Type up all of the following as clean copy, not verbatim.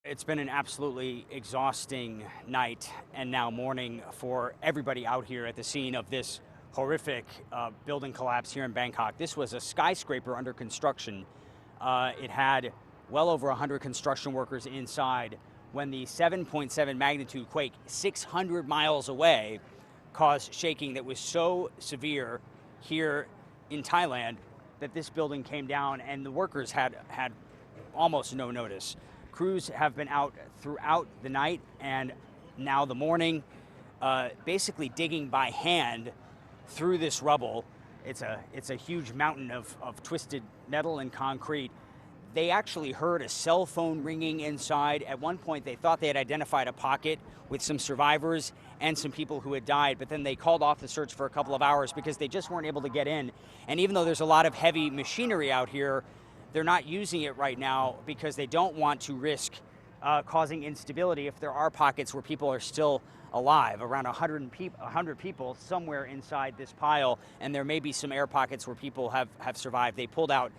It's been an absolutely exhausting night and now morning for everybody out here at the scene of this horrific building collapse here in Bangkok. This was a skyscraper under construction. It had well over 100 construction workers inside when the 7.7 magnitude quake 600 miles away caused shaking that was so severe here in Thailand that this building came down and the workers had almost no notice. Crews have been out throughout the night and now the morning, basically digging by hand through this rubble. It's a huge mountain of twisted metal and concrete. They actually heard a cell phone ringing inside. At one point, they thought they had identified a pocket with some survivors and some people who had died, but then they called off the search for a couple of hours because they just weren't able to get in. And even though there's a lot of heavy machinery out here, they're not using it right now because they don't want to risk causing instability if there are pockets where people are still alive, around 100 people somewhere inside this pile, and there may be some air pockets where people have survived. They pulled out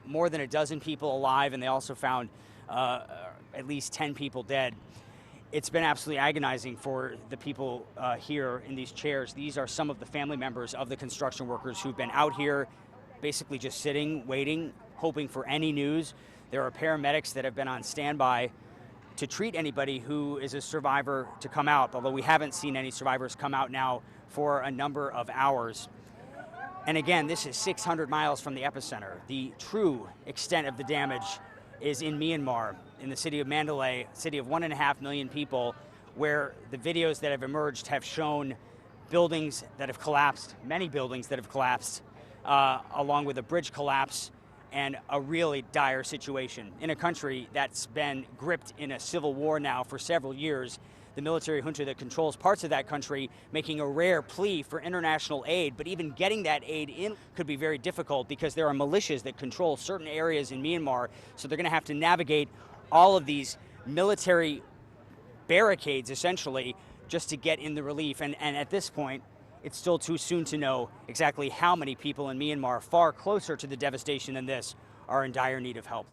more than a dozen people alive, and they also found at least 10 people dead. It's been absolutely agonizing for the people here in these chairs. These are some of the family members of the construction workers who've been out here basically just sitting, waiting, hoping for any news. There are paramedics that have been on standby to treat anybody who is a survivor to come out, although we haven't seen any survivors come out now for a number of hours. And again, this is 600 miles from the epicenter. The true extent of the damage is in Myanmar, in the city of Mandalay, a city of 1.5 million people, where the videos that have emerged have shown buildings that have collapsed, many buildings that have collapsed, along with a bridge collapse and a really dire situation. In a country that's been gripped in a civil war now for several years, the military junta that controls parts of that country making a rare plea for international aid, but even getting that aid in could be very difficult because there are militias that control certain areas in Myanmar, so they're going to have to navigate all of these military barricades, essentially, just to get in the relief. And at this point, it's still too soon to know exactly how many people in Myanmar, far closer to the devastation than this, are in dire need of help.